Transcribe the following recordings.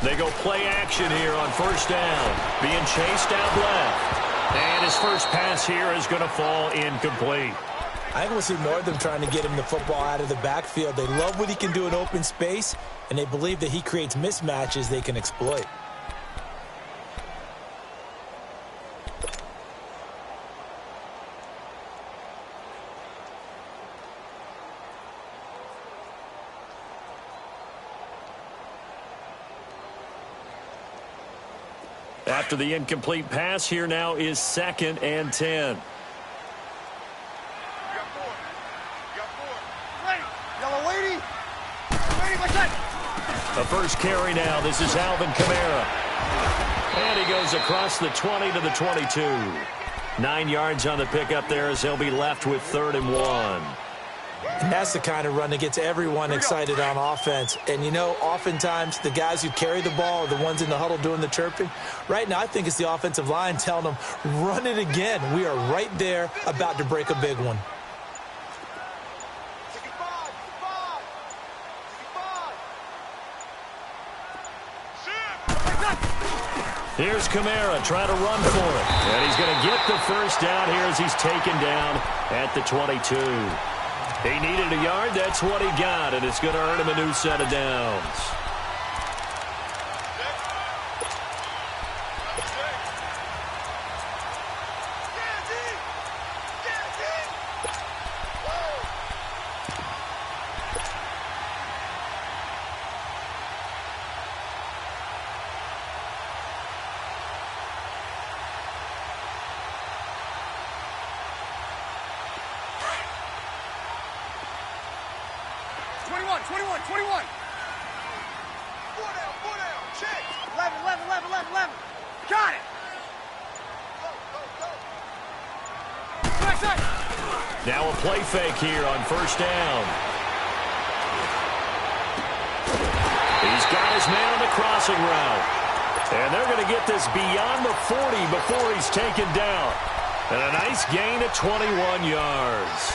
They go play action here on first down. Being chased out left. And his first pass here is going to fall incomplete. I think we'll see more of them trying to get him the football out of the backfield. They love what he can do in open space, and they believe that he creates mismatches they can exploit. After the incomplete pass, here now is 2nd and 10. A first carry now. This is Alvin Kamara. And he goes across the 20 to the 22. 9 yards on the pickup there as he'll be left with 3rd and 1. And that's the kind of run that gets everyone excited on offense. And, you know, oftentimes the guys who carry the ball are the ones in the huddle doing the chirping. Right now, I think it's the offensive line telling them, run it again. We are right there about to break a big one. Here's Kamara trying to run for it. And he's going to get the first down here as he's taken down at the 22. He needed a yard. That's what he got, and it's going to earn him a new set of downs. Now a play fake here on first down. He's got his man on the crossing route. And they're going to get this beyond the 40 before he's taken down. And a nice gain of 21 yards.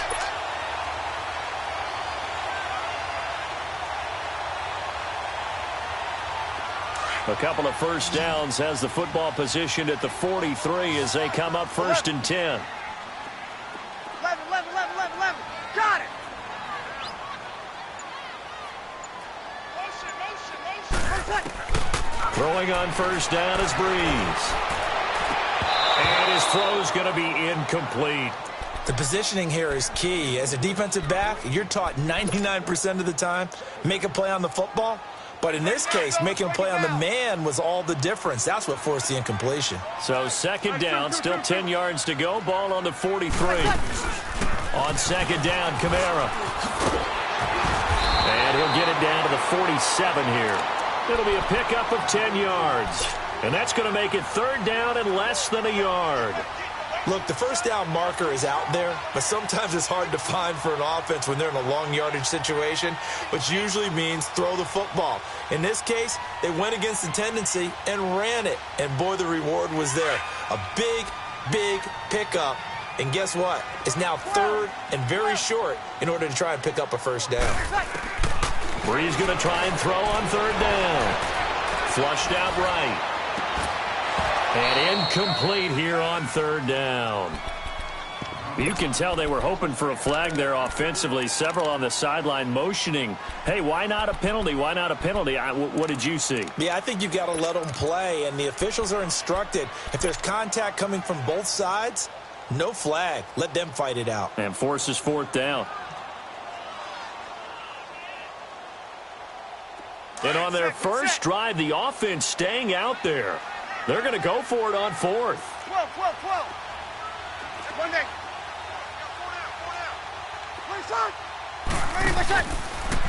A couple of first downs has the football positioned at the 43 as they come up 1st and 10. 11. Got it. Throwing on first down is Breeze. And his throw's going to be incomplete. The positioning here is key. As a defensive back, you're taught 99% of the time, make a play on the football. But in this case, making a play on the man was all the difference. That's what forced the incompletion. So 2nd down, still 10 yards to go. Ball on the 43. On 2nd down, Kamara. And he'll get it down to the 47 here. It'll be a pickup of 10 yards. And that's going to make it 3rd down and less than a yard. Look, the first down marker is out there, but sometimes it's hard to find for an offense when they're in a long yardage situation, which usually means throw the football. In this case, they went against the tendency and ran it. And, boy, the reward was there. A big, big pickup. And guess what? It's now 3rd and very short in order to try and pick up a first down. Breeze going to try and throw on 3rd down. Flushed out right. And incomplete here on 3rd down. You can tell they were hoping for a flag there offensively. Several on the sideline motioning, hey, why not a penalty? Why not a penalty? What did you see? Yeah, I think you've got to let them play, and the officials are instructed. If there's contact coming from both sides, no flag. Let them fight it out. And forces 4th down. And on their first drive, the offense staying out there. They're going to go for it on 4th. 12. One day.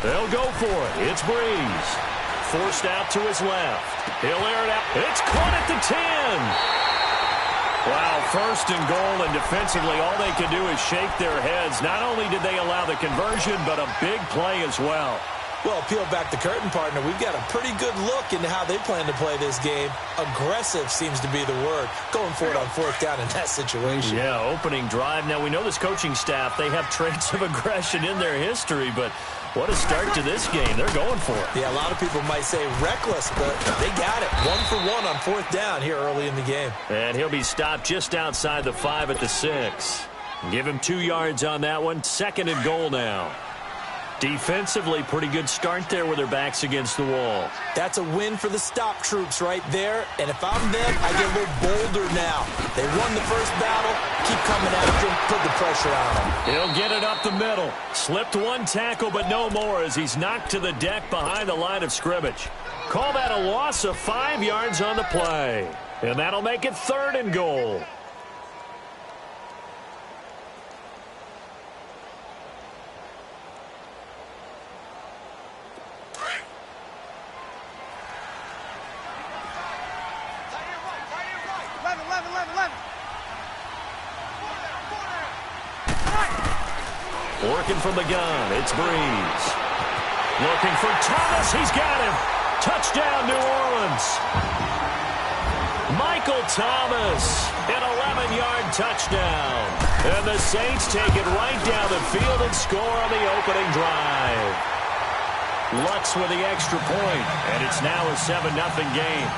They'll go for it. It's Breeze. Forced out to his left. He'll air it out. It's caught at the 10. Wow, 1st and goal, and defensively all they can do is shake their heads. Not only did they allow the conversion, but a big play as well. Well, peel back the curtain, partner. We've got a pretty good look into how they plan to play this game. Aggressive seems to be the word. Going for it on 4th down in that situation. Yeah, opening drive. Now, we know this coaching staff, they have traits of aggression in their history, but What a start to this game. They're going for it. Yeah, a lot of people might say reckless, but they got it. 1 for 1 on 4th down here early in the game. And he'll be stopped just outside the 5 at the 6. Give him 2 yards on that one. 2nd and goal now. Defensively, pretty good start there with their backs against the wall. That's a win for the stop troops right there. And if I'm them, I get a little bolder now. They won the first battle. Keep coming after him. Put the pressure on him. He'll get it up the middle. Slipped 1 tackle, but no more as he's knocked to the deck behind the line of scrimmage. Call that a loss of 5 yards on the play. And that'll make it 3rd and goal. Working from the gun, it's Breeze. Looking for Thomas, he's got him. Touchdown, New Orleans. Michael Thomas, an 11-yard touchdown. And the Saints take it right down the field and score on the opening drive. Lutz with the extra point, and it's now a 7-0 game.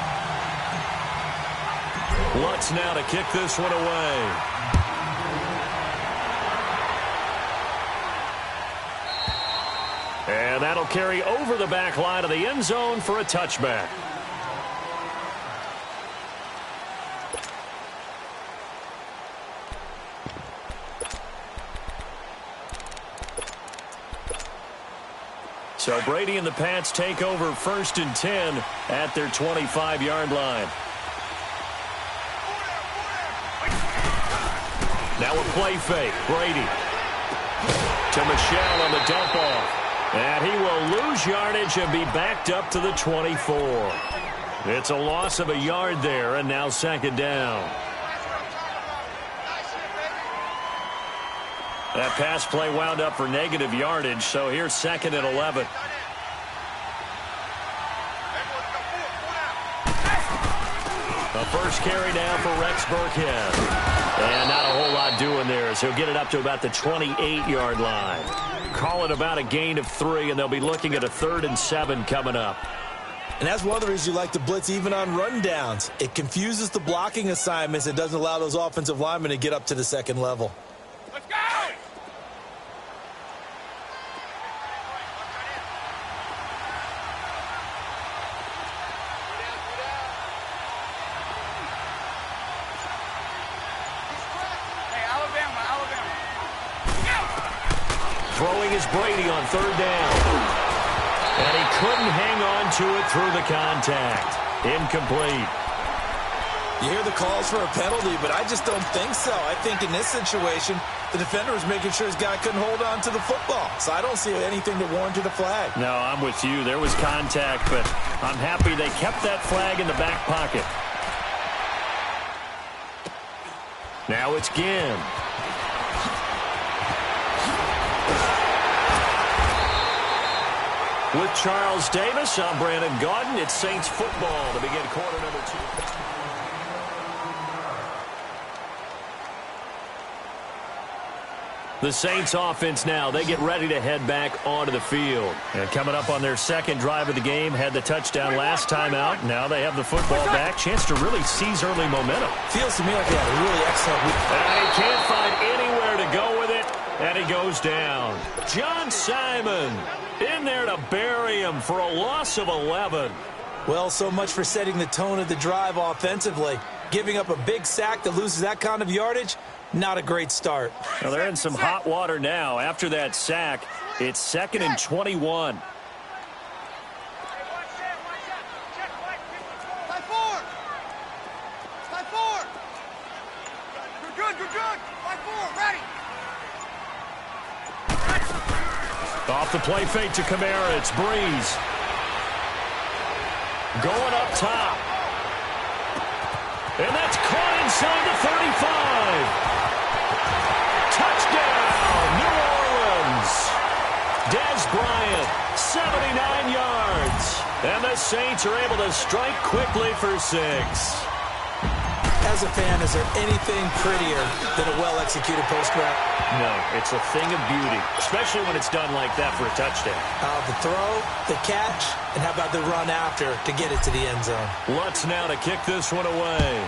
Lutz now to kick this one away. And that'll carry over the back line of the end zone for a touchback. So Brady and the Pats take over 1st and 10 at their 25-yard line. Now a play fake. Brady to Michel on the dump off. And he will lose yardage and be backed up to the 24. It's a loss of a yard there, and now 2nd down. That pass play wound up for negative yardage, so here's 2nd and 11. A first carry down for Rex Burkhead. And not a whole lot doing there as he'll get it up to about the 28-yard line. Call it about a gain of 3, and they'll be looking at a 3rd and 7 coming up. And that's one of the reasons you like to blitz even on rundowns. It confuses the blocking assignments. It doesn't allow those offensive linemen to get up to the 2nd level. Let's go! Throwing is Brady on 3rd down. And he couldn't hang on to it through the contact. Incomplete. You hear the calls for a penalty, but I just don't think so. I think in this situation, the defender was making sure his guy couldn't hold on to the football. So I don't see anything that warranted a flag. No, I'm with you. There was contact, but I'm happy they kept that flag in the back pocket. Now it's Ginn. With Charles Davis, I'm Brandon Gaudin. It's Saints football to begin quarter number 2. The Saints offense now, they get ready to head back onto the field. And coming up on their 2nd drive of the game, had the touchdown last time out. Now they have the football back. Chance to really seize early momentum. Feels to me like he had a really excellent week. And he can't find anywhere to go with it, and he goes down. John Simon in there to bury him for a loss of 11. Well, so much for setting the tone of the drive offensively. Giving up a big sack that loses that kind of yardage, not a great start. Well, they're in some hot water now. After that sack, it's 2nd and 21. Off the play fake to Kamara, it's Breeze. Going up top. And that's caught inside the 35. Touchdown, New Orleans. Dez Bryant, 79 yards. And the Saints are able to strike quickly for 6. As a fan, is there anything prettier than a well-executed post route? No, it's a thing of beauty, especially when it's done like that for a touchdown. The throw, the catch, and how about the run after to get it to the end zone? Lutz now to kick this one away.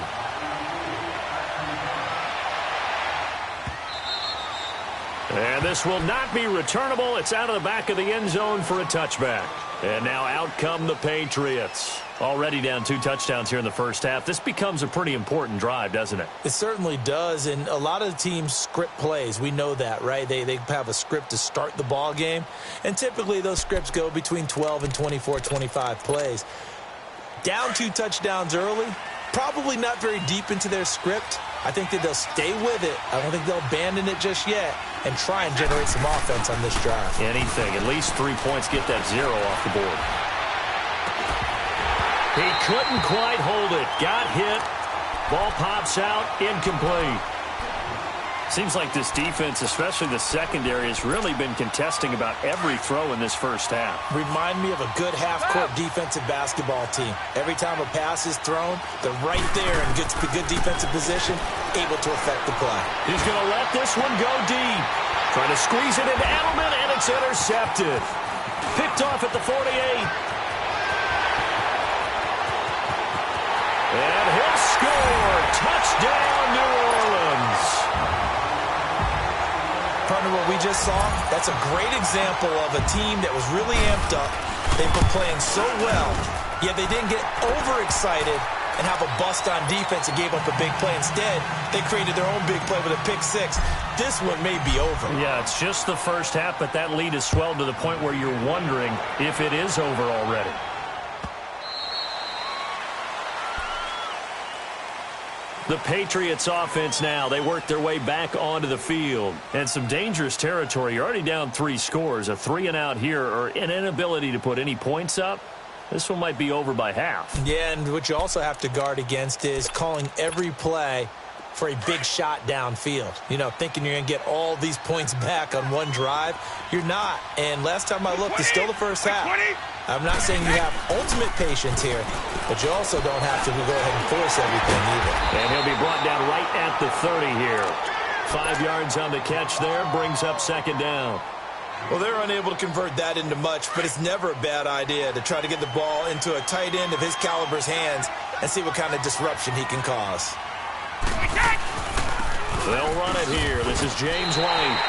And this will not be returnable. It's out of the back of the end zone for a touchback. And now out come the Patriots. Already down 2 touchdowns here in the first half. This becomes a pretty important drive, doesn't it? It certainly does, and a lot of the teams script plays. We know that, right? They have a script to start the ball game, and typically those scripts go between 12 and 24, 25 plays. Down 2 touchdowns early, probably not very deep into their script. I think that they'll stay with it. I don't think they'll abandon it just yet and try and generate some offense on this drive. Anything. At least 3 points, get that 0 off the board. He couldn't quite hold it. Got hit. Ball pops out. Incomplete. Seems like this defense, especially the secondary, has really been contesting about every throw in this first half. Remind me of a good half-court defensive basketball team. Every time a pass is thrown, they're right there in good defensive position, able to affect the play. He's going to let this one go deep. Trying to squeeze it into Edelman, and it's intercepted. Picked off at the 48. And he'll score. Touchdown, New Orleans. Partner, what we just saw, that's a great example of a team that was really amped up. They've been playing so well, yet they didn't get overexcited and have a bust on defense and gave up a big play. Instead, they created their own big play with a pick 6. This one may be over. Yeah, it's just the first half, but that lead has swelled to the point where you're wondering if it is over already. The Patriots offense now, they work their way back onto the field. And some dangerous territory. You're already down 3 scores. A 3-and-out here or an inability to put any points up. This one might be over by half. Yeah, and what you also have to guard against is calling every play for a big shot downfield. You know, thinking you're going to get all these points back on one drive. You're not. And last time I looked, it's still the first half. I'm not saying you have ultimate patience here, but you also don't have to go ahead and force everything either. And he'll be brought down right at the 30 here. 5 yards on the catch there, brings up 2nd down. Well, they're unable to convert that into much, but it's never a bad idea to try to get the ball into a tight end of his caliber's hands and see what kind of disruption he can cause. They'll run it here. This is James White.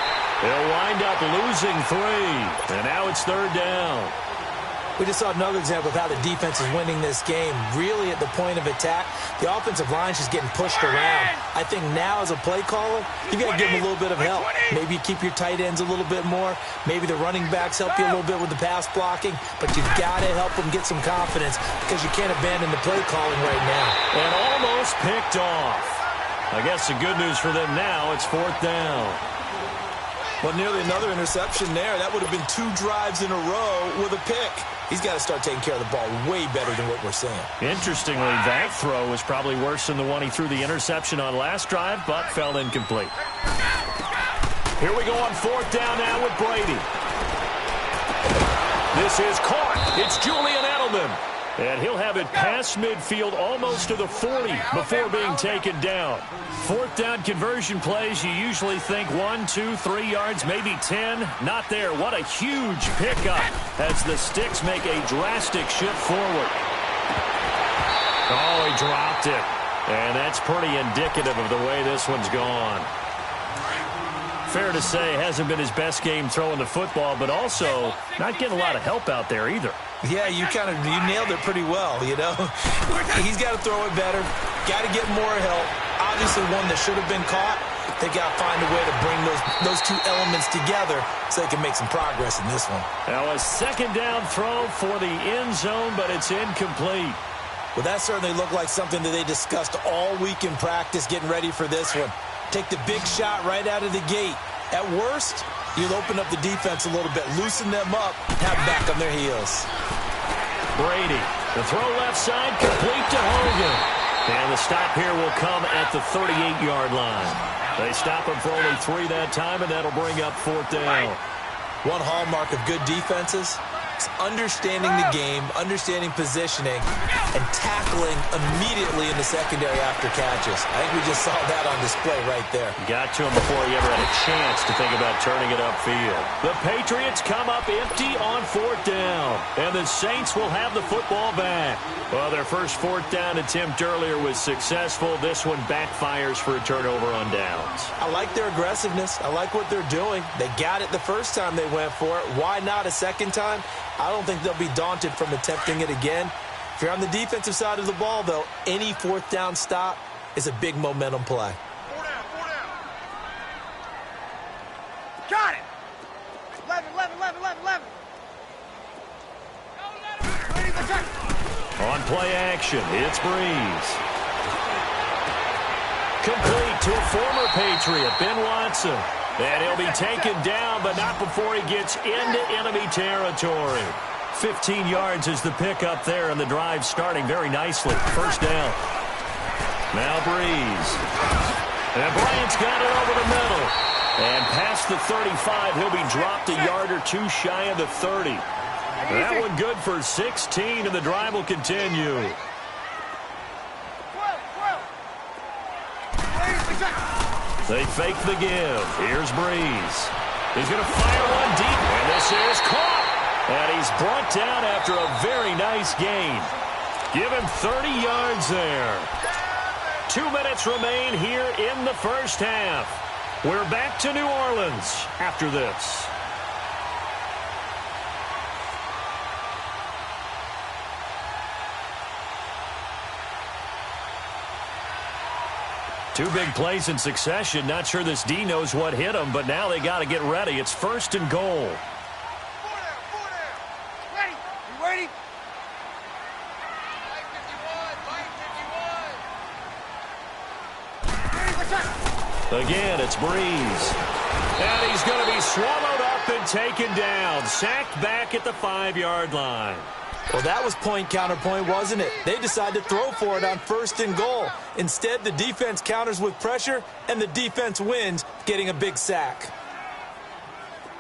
They'll wind up losing 3, and now it's 3rd down. We just saw another example of how the defense is winning this game. Really at the point of attack, the offensive line's just getting pushed around. I think now as a play caller, you got to give them a little bit of help. Maybe you keep your tight ends a little bit more. Maybe the running backs help you a little bit with the pass blocking. But you've got to help them get some confidence because you can't abandon the play calling right now. And almost picked off. I guess the good news for them now, it's 4th down. Well, nearly another interception there. That would have been 2 drives in a row with a pick. He's got to start taking care of the ball way better than what we're seeing. Interestingly, that throw was probably worse than the one he threw the interception on last drive, but fell incomplete. Here we go on 4th down now with Brady. This is caught. It's Julian Edelman. And he'll have it past midfield almost to the 40 before being taken down. 4th down conversion plays, you usually think 1, 2, 3 yards, maybe 10. Not there. What a huge pickup as the sticks make a drastic shift forward. Oh, he dropped it. And that's pretty indicative of the way this one's gone. Fair to say, hasn't been his best game throwing the football, but also not getting a lot of help out there either. Yeah, you nailed it pretty well, you know. He's got to throw it better, got to get more help. Obviously one that should have been caught. They got to find a way to bring those 2 elements together so they can make some progress in this one. Now a 2nd down throw for the end zone, but it's incomplete. Well, that certainly looked like something that they discussed all week in practice getting ready for this one. Take the big shot right out of the gate. At worst, you'll open up the defense a little bit, loosen them up, have them back on their heels. Brady, the throw left side, complete to Hogan. And the stop here will come at the 38-yard line. They stop him for only 3 that time, and that'll bring up 4th down. One hallmark of good defenses, basics, understanding the game, understanding positioning, and tackling immediately in the secondary after catches. I think we just saw that on display right there. Got to him before he ever had a chance to think about turning it upfield. The Patriots come up empty on 4th down, and the Saints will have the football back. Well, their first 4th down attempt earlier was successful. This one backfires for a turnover on downs. I like their aggressiveness. I like what they're doing. They got it the first time they went for it. Why not a second time? I don't think they'll be daunted from attempting it again. If you're on the defensive side of the ball, though, any 4th down stop is a big momentum play. 4 down, 4 down. Got it. 11, 11, 11, 11, 11. Ready for check. On play action, it's Breeze. Complete to a former Patriot, Ben Watson. And he'll be taken down, but not before he gets into enemy territory. 15 yards is the pickup there, and the drive starting very nicely. First down. Now Breeze. And Bryant's got it over the middle. And past the 35, he'll be dropped a yard or two shy of the 30. That one good for 16, and the drive will continue. 12, 12. They fake the give. Here's Breeze. He's going to fire one deep, and this is caught. And he's brought down after a very nice gain. Give him 30 yards there. 2 minutes remain here in the first half. We're back to New Orleans after this. Two big plays in succession. Not sure this D knows what hit him, but now they got to get ready. It's 1st and goal. 4 down. Ready. You ready? Ready for check. Again, it's Breeze. And he's going to be swallowed up and taken down. Sacked back at the 5-yard line. Well, that was point counterpoint, wasn't it? They decided to throw for it on 1st and goal. Instead, the defense counters with pressure, and the defense wins, getting a big sack.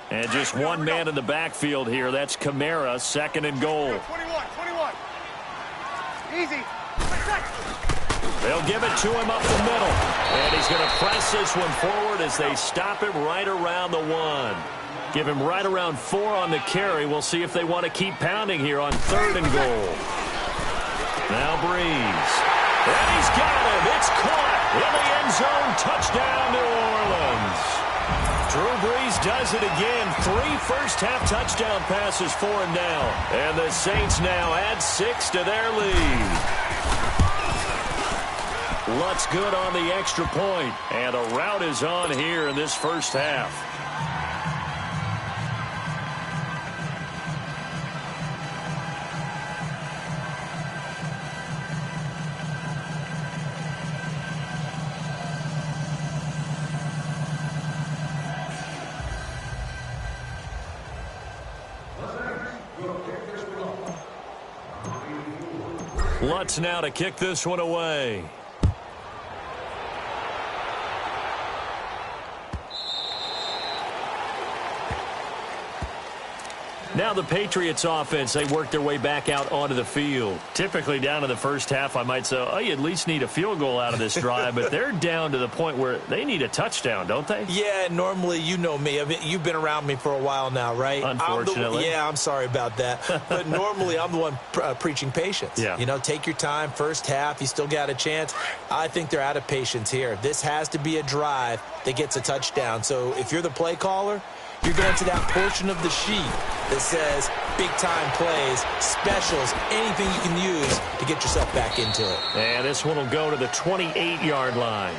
And just one man in the backfield here. That's Kamara, 2nd and goal. 21, 21. Easy. They'll give it to him up the middle. And he's going to press this one forward as they stop him right around the 1. Give him right around 4 on the carry. We'll see if they want to keep pounding here on 3rd and goal. Now Breeze. And he's got him. It's caught in the end zone. Touchdown, New Orleans. Drew Brees does it again. 3 first-half touchdown passes for him now. And the Saints now add 6 to their lead. Lutz good on the extra point. And a rout is on here in this first half. Lutz now to kick this one away. Now the Patriots offense, they work their way back out onto the field. Typically down in the first half, I might say, oh, you at least need a field goal out of this drive, but they're down to the point where they need a touchdown, don't they? Yeah, normally, you know me. I mean, you've been around me for a while now, right? Unfortunately. I'm sorry about that. But normally, I'm the one preaching patience. Yeah. You know, take your time. First half, you still got a chance. I think they're out of patience here. This has to be a drive that gets a touchdown. So if you're the play caller, you're going to that portion of the sheet that says big-time plays, specials, anything you can use to get yourself back into it. And this one will go to the 28-yard line.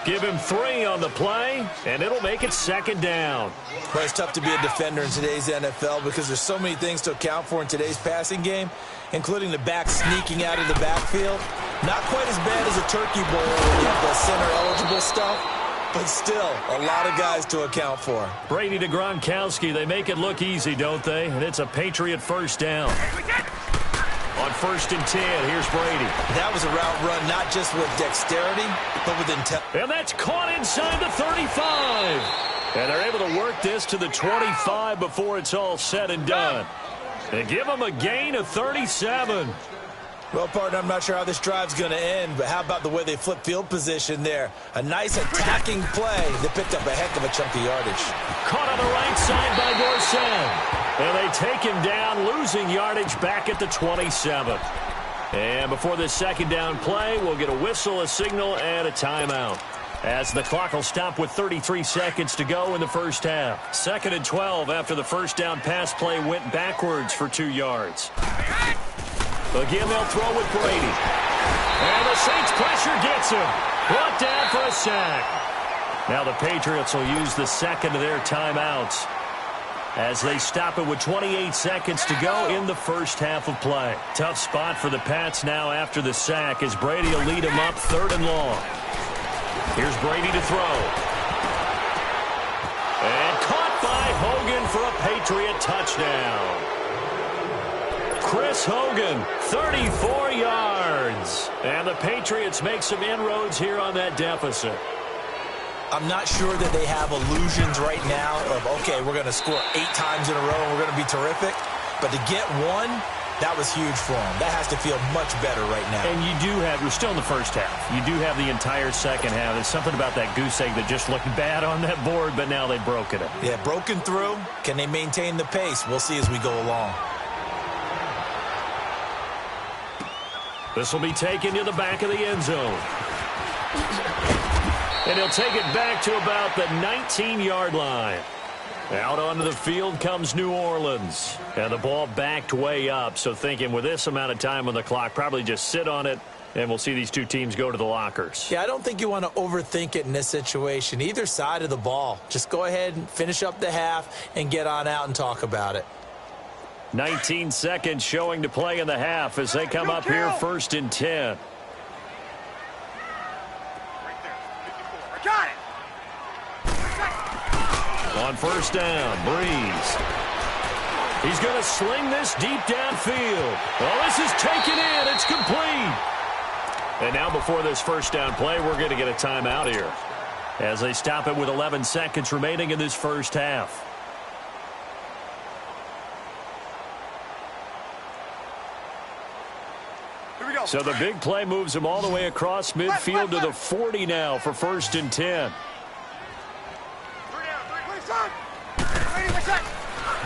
Give him 3 on the play, and it'll make it 2nd down. Well, it's tough to be a defender in today's NFL because there's so many things to account for in today's passing game, including the back sneaking out of the backfield. Not quite as bad as a turkey bowl when you have the center-eligible stuff. But still, a lot of guys to account for. Brady to Gronkowski. They make it look easy, don't they? And it's a Patriot first down. On 1st and 10, here's Brady. That was a route run not just with dexterity, but with intent. And that's caught inside the 35. And they're able to work this to the 25 before it's all said and done. They give them a gain of 37. Well, partner, I'm not sure how this drive's going to end, but how about the way they flip field position there? A nice attacking play that picked up a heck of a chunk of yardage. Caught on the right side by Dorsett. And they take him down, losing yardage back at the 27. And before this second down play, we'll get a whistle, a signal, and a timeout, as the clock will stop with 33 seconds to go in the first half. 2nd and 12 after the first down pass play went backwards for 2 yards. Again, they'll throw with Brady. And the Saints pressure gets him. Brought down for a sack. Now the Patriots will use the second of their timeouts as they stop it with 28 seconds to go in the first half of play. Tough spot for the Pats now after the sack, as Brady will lead them up 3rd and long. Here's Brady to throw. And caught by Hogan for a Patriot touchdown. Chris Hogan, 34 yards. And the Patriots make some inroads here on that deficit. I'm not sure that they have illusions right now of, okay, we're going to score 8 times in a row and we're going to be terrific. But to get one, that was huge for them. That has to feel much better right now. And you do have, we're still in the first half. You do have the entire second half. There's something about that goose egg that just looked bad on that board, but now they've broken it. Yeah, broken through. Can they maintain the pace? We'll see as we go along. This will be taken to the back of the end zone. And he'll take it back to about the 19-yard line. Out onto the field comes New Orleans. And the ball backed way up. So thinking with this amount of time on the clock, probably just sit on it, and we'll see these two teams go to the lockers. Yeah, I don't think you want to overthink it in this situation. Either side of the ball. Just go ahead and finish up the half and get on out and talk about it. 19 seconds showing to play in the half as they come up here 1st and 10. Got it. On 1st down, Breeze. He's going to sling this deep downfield. Well, this is taken in. It's complete. And now before this first down play, we're going to get a timeout here as they stop it with 11 seconds remaining in this first half. So the big play moves him all the way across midfield to the 40 now for 1st and 10.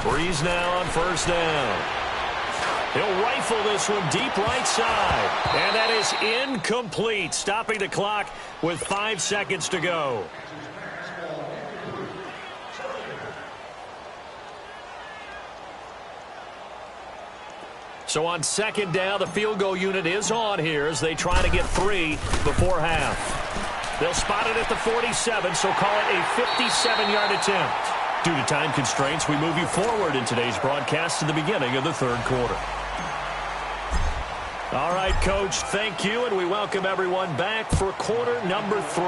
Breeze now on 1st down. He'll rifle this one deep right side. And that is incomplete, stopping the clock with 5 seconds to go. So on 2nd down, the field goal unit is on here as they try to get 3 before half. They'll spot it at the 47, so call it a 57-yard attempt. Due to time constraints, we move you forward in today's broadcast to the beginning of the 3rd quarter. All right, Coach, thank you, and we welcome everyone back for quarter number 3.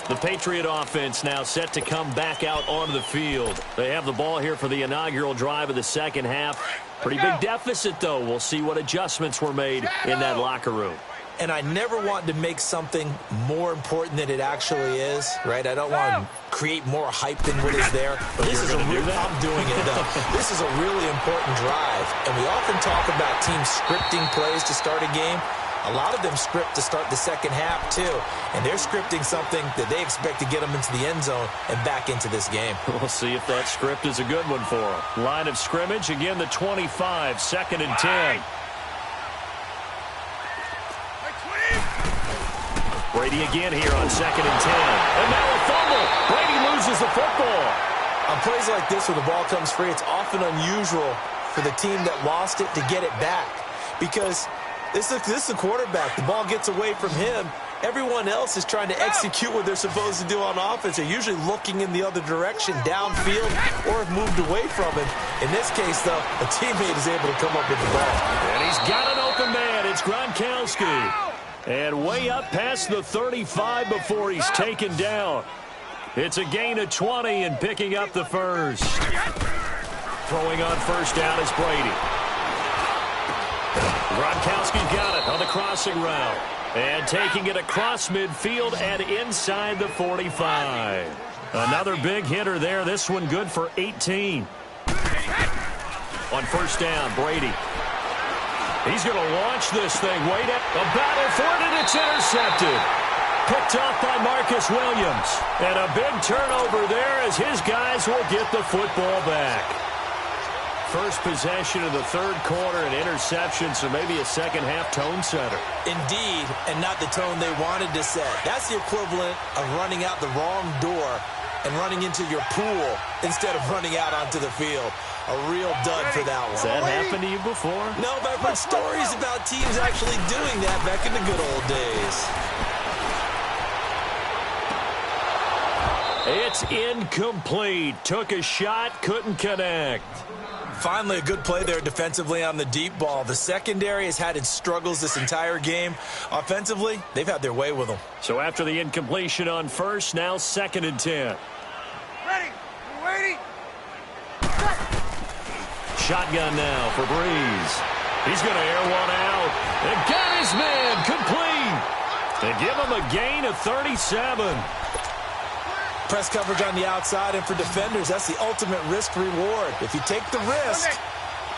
The Patriot offense now set to come back out onto the field. They have the ball here for the inaugural drive of the second half. Pretty big deficit, though. We'll see what adjustments were made in that locker room. And I never want to make something more important than it actually is, right? I don't want to create more hype than what is there. But this is I'm doing it, though. This is a really important drive. And we often talk about teams scripting plays to start a game. A lot of them script to start the second half, too. And they're scripting something that they expect to get them into the end zone and back into this game. We'll see if that script is a good one for them. Line of scrimmage, again, the 25, 2nd and 10. Brady again here on 2nd and 10. And now a fumble. Brady loses the football. On plays like this where the ball comes free, it's often unusual for the team that lost it to get it back. Because this is the quarterback. The ball gets away from him. Everyone else is trying to execute what they're supposed to do on offense. They're usually looking in the other direction, downfield, or have moved away from him. In this case, though, a teammate is able to come up with the ball. And he's got an open man. It's Gronkowski. And way up past the 35 before he's taken down. It's a gain of 20 and picking up the first. Throwing on 1st down is Brady. Gronkowski got it on the crossing route. And taking it across midfield and inside the 45. Another big hitter there. This one good for 18. On first down, Brady. He's going to launch this thing. Wait up. A battle for it, and it's intercepted. Picked off by Marcus Williams. And a big turnover there as his guys will get the football back. First possession of the third quarter, an interception, so maybe a second-half tone setter. Indeed, and not the tone they wanted to set. That's the equivalent of running out the wrong door and running into your pool instead of running out onto the field. A real dud for that one. Has that happened to you before? No, but I've heard stories about teams actually doing that back in the good old days. It's incomplete. Took a shot, couldn't connect. Finally, a good play there defensively on the deep ball. The secondary has had its struggles this entire game. Offensively, they've had their way with them. So after the incompletion on first, now 2nd and 10. Ready. We're waiting. Shotgun now for Breeze. He's going to air one out. And got his man complete. They give him a gain of 37. Press coverage on the outside, and for defenders, that's the ultimate risk-reward. If you take the risk,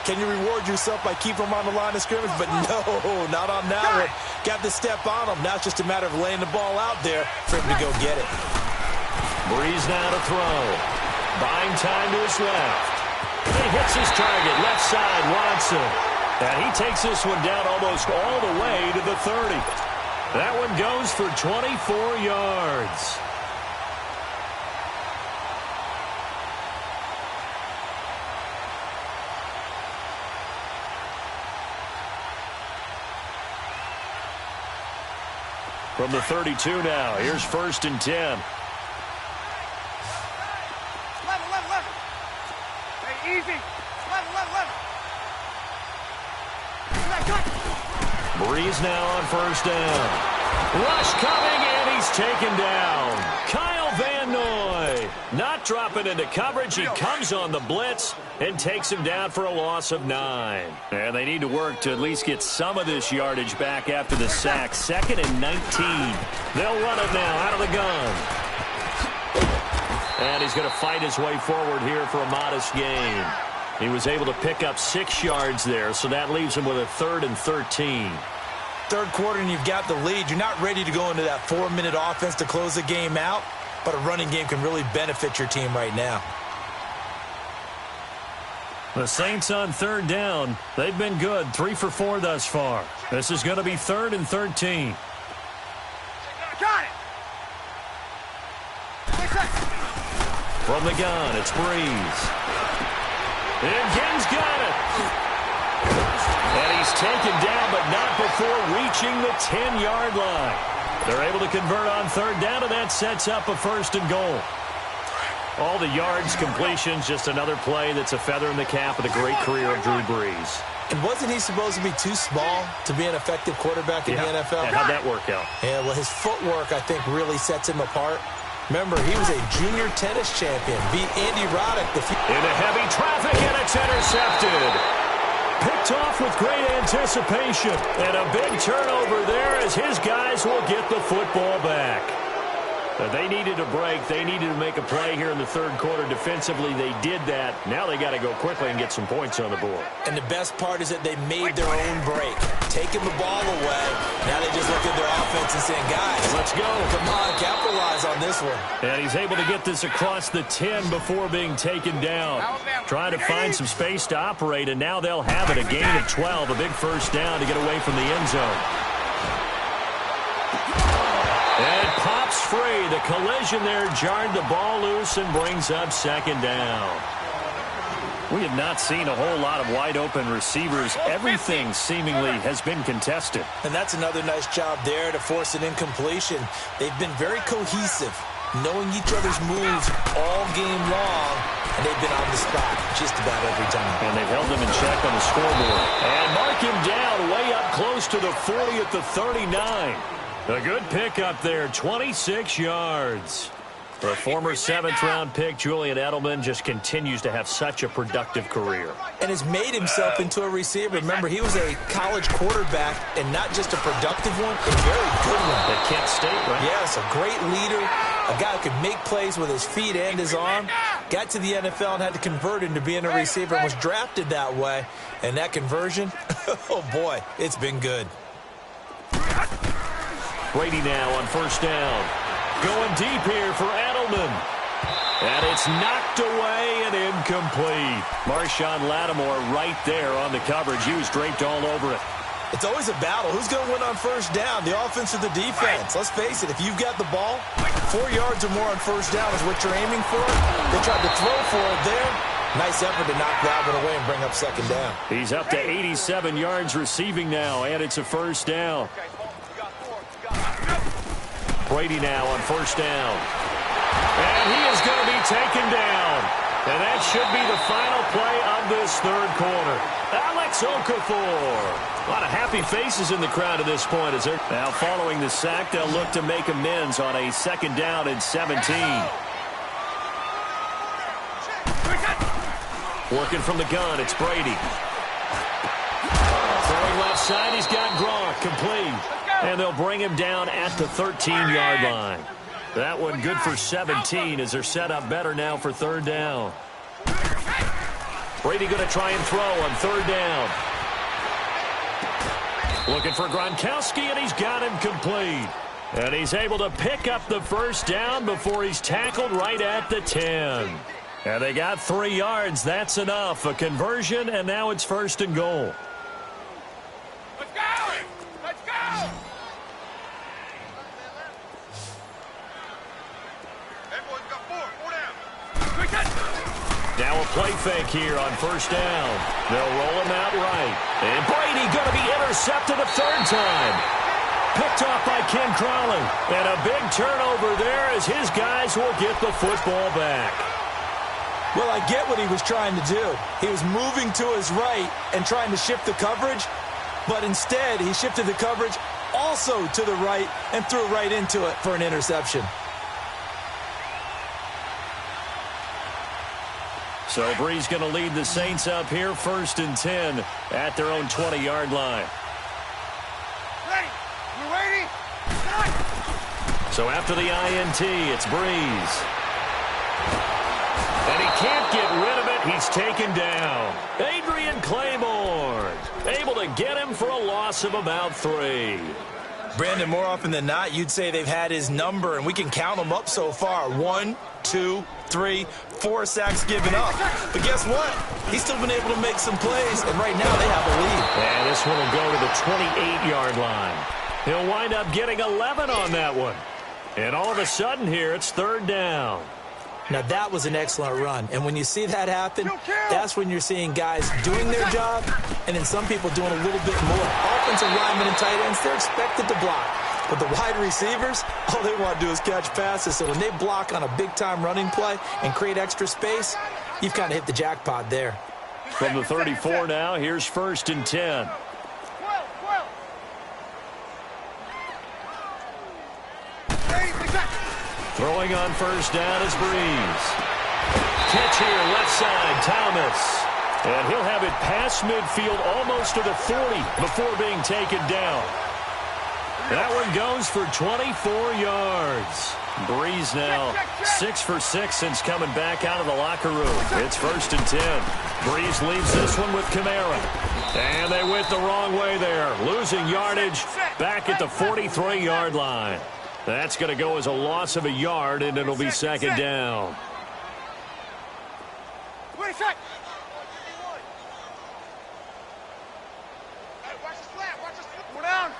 can you reward yourself by keeping them on the line of scrimmage? But no, not on that one. Got the step on them. Now it's just a matter of laying the ball out there for him to go get it. Breeze now to throw. Buying time to his left. He hits his target, left side, Watson. And he takes this one down almost all the way to the 30. That one goes for 24 yards. From the 32 now, here's 1st and 10. 11. Hey, easy. 11. Breeze now on first down. Rush coming, and he's taken down. Kyle Van Noy not dropping into coverage. He comes on the blitz and takes him down for a loss of 9. And they need to work to at least get some of this yardage back after the sack. 2nd and 19. They'll run it now out of the gun. And he's going to fight his way forward here for a modest gain. He was able to pick up 6 yards there, so that leaves him with a 3rd and 13. Third quarter and you've got the lead. You're not ready to go into that 4-minute offense to close the game out, but a running game can really benefit your team right now. The Saints on 3rd down. They've been good, 3 for 4 thus far. This is going to be 3rd and 13. Got it. From the gun, it's Breeze. And Ginn's got it. And he's taken down, but not before reaching the 10-yard line. They're able to convert on 3rd down, and that sets up a 1st and goal. All the yards, completions, just another play that's a feather in the cap of the great career of Drew Brees. And wasn't he supposed to be too small to be an effective quarterback in the NFL? And how'd that work out? Yeah, well, his footwork, I think, really sets him apart. Remember, he was a junior tennis champion. Beat Andy Roddick. Into heavy traffic, and it's intercepted. Picked off with great anticipation. And a big turnover there as his guys will get the football back. They needed a break. They needed to make a play here in the third quarter. Defensively, they did that. Now they got to go quickly and get some points on the board. And the best part is that they made their own break. Taking the ball away. Now they just look at their offense and saying, guys, let's go. Come on, capitalize on this one. And he's able to get this across the 10 before being taken down. Trying to find some space to operate, and now they'll have it. A gain of 12, a big first down to get away from the end zone. And it pops free. The collision there jarred the ball loose and brings up 2nd down. We have not seen a whole lot of wide-open receivers. Everything seemingly has been contested. And that's another nice job there to force an incompletion. They've been very cohesive, knowing each other's moves all game long, and they've been on the spot just about every time. And they've held them in check on the scoreboard. And mark him down way up close to the 40 at the 39. A good pickup there, 26 yards. The former 7th-round pick, Julian Edelman, just continues to have such a productive career. And has made himself into a receiver. Remember, he was a college quarterback, and not just a productive one, a very good one. At Kent State, right? Yes, a great leader, a guy who could make plays with his feet and his arm. Got to the NFL and had to convert into being a receiver and was drafted that way. And that conversion, oh boy, it's been good. Brady now on 1st down. Going deep here for Edelman. And it's knocked away and incomplete. Marshawn Lattimore right there on the coverage. He was draped all over it. It's always a battle. Who's going to win on 1st down, the offense or the defense? Let's face it, if you've got the ball, 4 yards or more on 1st down is what you're aiming for. They tried to throw for it there. Nice effort to knock that one away and bring up 2nd down. He's up to 87 yards receiving now, and it's a 1st down. Brady now on 1st down. And he is going to be taken down. And that should be the final play of this 3rd quarter. Alex Okafor. A lot of happy faces in the crowd at this point. Now following the sack, they'll look to make amends on a 2nd down and 17. Working from the gun, it's Brady. Throwing left side, he's got Gronk, complete. And they'll bring him down at the 13-yard line. That one good for 17 as they're set up better now for 3rd down. Brady going to try and throw on 3rd down. Looking for Gronkowski, and he's got him complete. And he's able to pick up the 1st down before he's tackled right at the 10. And they got 3 yards. That's enough. A conversion, and now it's 1st and goal. Let's go! Let's go! Everyone's got 4 down. Now a play fake here on 1st down. They'll roll him out right. And Brady going to be intercepted a 3rd time. Picked off by Ken Crawley. And a big turnover there as his guys will get the football back. Well, I get what he was trying to do. He was moving to his right and trying to shift the coverage, but instead he shifted the coverage also to the right and threw right into it for an interception. So Bree's going to lead the Saints up here 1st and 10 at their own 20-yard line. Ready? You ready? So after the INT, it's Breeze. And he can't get rid of it. He's taken down. Adrian Claiborne able to get him for a loss of about 3. Brandon, more often than not, you'd say they've had his number, and we can count them up so far. 1, 2, 3, 4 sacks given up. But guess what? He's still been able to make some plays, and right now they have a lead. And this one will go to the 28-yard line. He'll wind up getting 11 on that one. And all of a sudden here, it's 3rd down. Now, that was an excellent run. And when you see that happen, that's when you're seeing guys doing their job and then some people doing a little bit more. Offensive linemen and tight ends, they're expected to block. But the wide receivers, all they want to do is catch passes. So when they block on a big-time running play and create extra space, you've kind of hit the jackpot there. From the 34 now, here's 1st and 10. Throwing on 1st down is Breeze. Catch here, left side, Thomas. And he'll have it past midfield almost to the 40 before being taken down. That one goes for 24 yards. Breeze now 6 for 6 since coming back out of the locker room. It's 1st and 10. Breeze leaves this one with Kamara. And they went the wrong way there. Losing yardage back at the 43-yard line. That's going to go as a loss of a yard, and it'll be 2nd down. Wait a sec. Watch the slap. Watch the slap. Go down.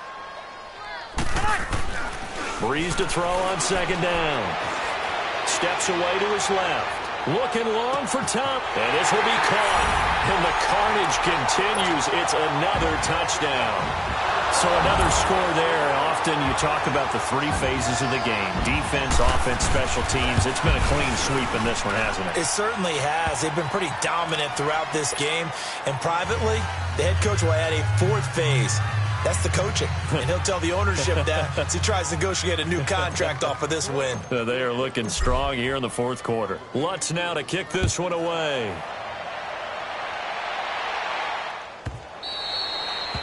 Breeze to throw on 2nd down. Steps away to his left. Looking long for Tom. And this will be caught. And the carnage continues. It's another touchdown. So another score there. Often you talk about the 3 phases of the game. Defense, offense, special teams. It's been a clean sweep in this one, hasn't it? It certainly has. They've been pretty dominant throughout this game. And privately, the head coach will add a 4th phase. That's the coaching. And he'll tell the ownership that as he tries to negotiate a new contract off of this win. They are looking strong here in the fourth quarter. Lutz now to kick this one away.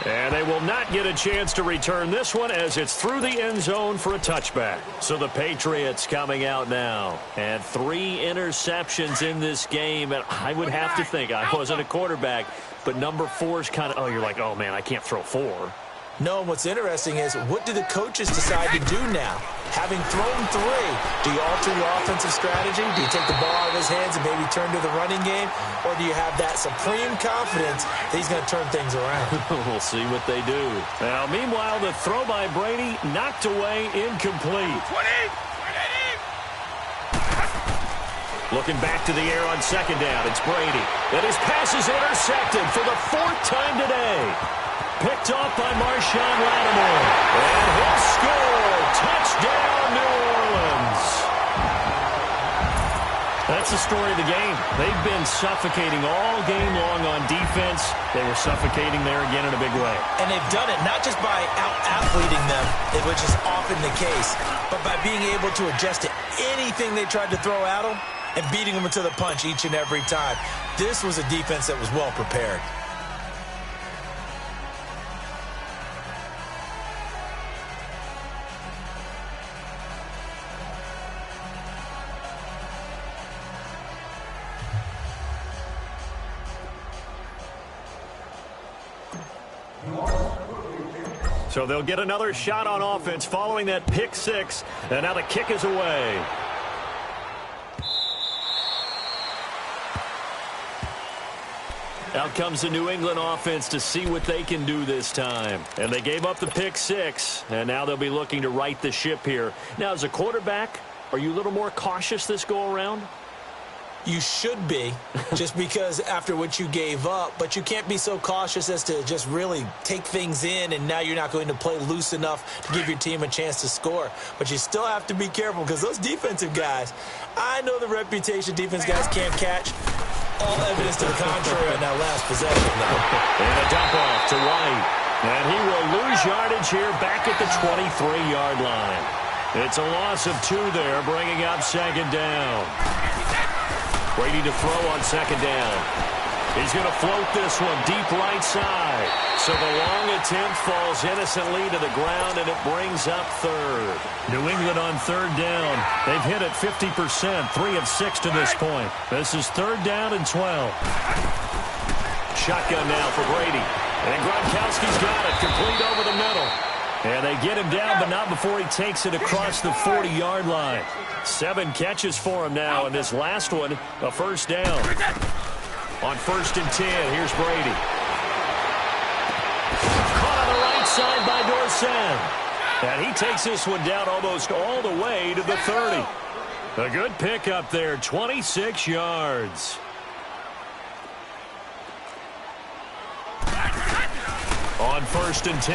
And they will not get a chance to return this one as it's through the end zone for a touchback. So the Patriots coming out now. And 3 interceptions in this game. And I would have to think, I wasn't a quarterback, but number 4 is kind of, you're like, oh, man, I can't throw 4. No, what's interesting is what do the coaches decide to do now? Having thrown 3, do you alter your offensive strategy? Do you take the ball out of his hands and maybe turn to the running game? Or do you have that supreme confidence that he's going to turn things around? We'll see what they do. Now, meanwhile, the throw by Brady knocked away, incomplete. 20. Looking back to the air on second down, it's Brady. And his pass is intercepted for the 4th time today. Picked off by Marshawn Lattimore. And he'll score. Touchdown, New Orleans. That's the story of the game. They've been suffocating all game long on defense. They were suffocating there again in a big way. And they've done it not just by out-athleting them, which is often the case, but by being able to adjust to anything they tried to throw at them and beating them to the punch each and every time. This was a defense that was well prepared. So they'll get another shot on offense following that pick 6. And now the kick is away. Out comes the New England offense to see what they can do this time. And they gave up the pick 6. And now they'll be looking to right the ship here. Now, as a quarterback, are you a little more cautious this go around? You should be, just because after what you gave up, but you can't be so cautious as to just really take things in, and now you're not going to play loose enough to give your team a chance to score. But you still have to be careful because those defensive guys, I know the reputation defense guys can't catch. All evidence to the contrary on that last possession now. And a dump off to White. And he will lose yardage here back at the 23-yard line. It's a loss of 2 there, bringing up second down. Brady to throw on second down. He's going to float this one deep right side. So the long attempt falls innocently to the ground, and it brings up 3rd. New England on 3rd down. They've hit it 50%, 3 of 6 to this point. This is 3rd down and 12. Shotgun now for Brady. And Gronkowski's got it, complete over the middle. And they get him down, but not before he takes it across the 40-yard line. 7 catches for him now, and this last one, a first down. On 1st and 10, here's Brady. Caught on the right side by Dorsett. And he takes this one down almost all the way to the 30. A good pickup there, 26 yards. On 1st and 10,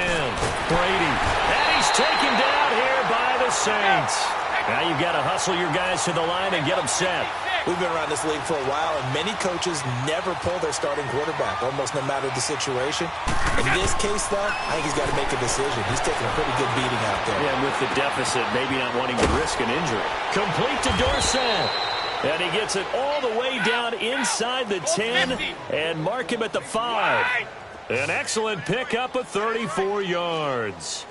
Brady. And he's taken down here by the Saints. Now you've got to hustle your guys to the line and get them set. We've been around this league for a while, and many coaches never pull their starting quarterback, almost no matter the situation. In this case, though, I think he's got to make a decision. He's taking a pretty good beating out there. Yeah, and with the deficit, maybe not wanting to risk an injury. Complete to Dorsett. And he gets it all the way down inside the 10 and mark him at the 5. An excellent pickup of 34 yards.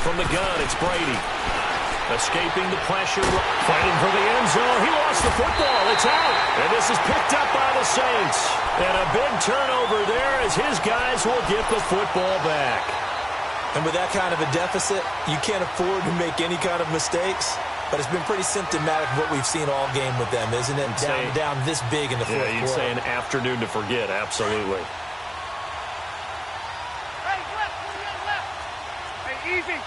From the gun, it's Brady. Escaping the pressure, fighting for the end zone. He lost the football. It's out. And this is picked up by the Saints. And a big turnover there as his guys will get the football back. And with that kind of a deficit, you can't afford to make any kind of mistakes. But it's been pretty symptomatic of what we've seen all game with them, isn't it? Down this big in the fourth quarter. Yeah, you'd say an afternoon to forget, absolutely. Hey, left. Hey, easy.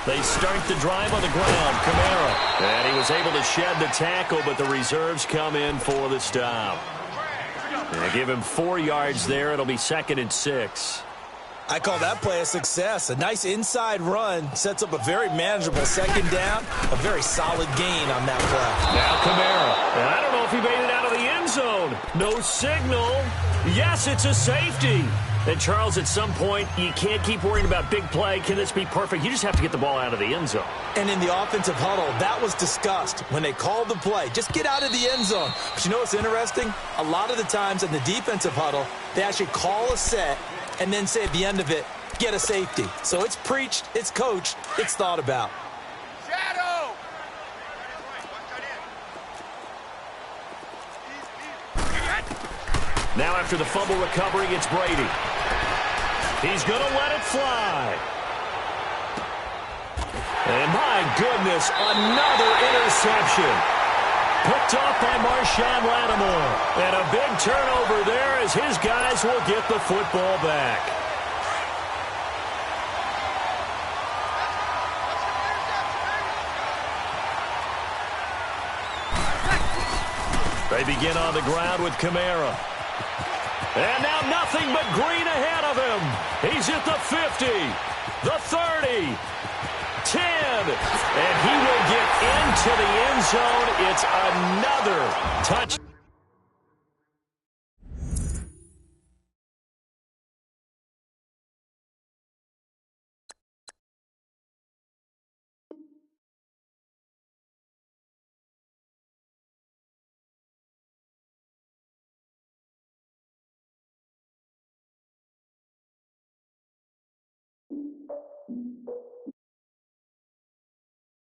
They start the drive on the ground. Kamara. And he was able to shed the tackle, but the reserves come in for the stop. And they give him 4 yards there. It'll be 2nd and 6. I call that play a success. A nice inside run sets up a very manageable second down, a very solid gain on that play. Now Kamara. And I don't know if he made it out of the end zone. No signal. Yes, it's a safety. And, Charles, at some point, you can't keep worrying about big play. Can this be perfect? You just have to get the ball out of the end zone. And in the offensive huddle, that was discussed when they called the play. Just get out of the end zone. But you know what's interesting? A lot of the times in the defensive huddle, they actually call a set and then say at the end of it, get a safety. So it's preached, it's coached, it's thought about. Shadow! Now after the fumble recovery, it's Brady. He's going to let it fly. And my goodness, another interception. Picked off by Marshawn Lattimore. And a big turnover there as his guys will get the football back. They begin on the ground with Kamara. And now nothing but green ahead of him. He's at the 50, the 30, 10, and he will get into the end zone. It's another touch.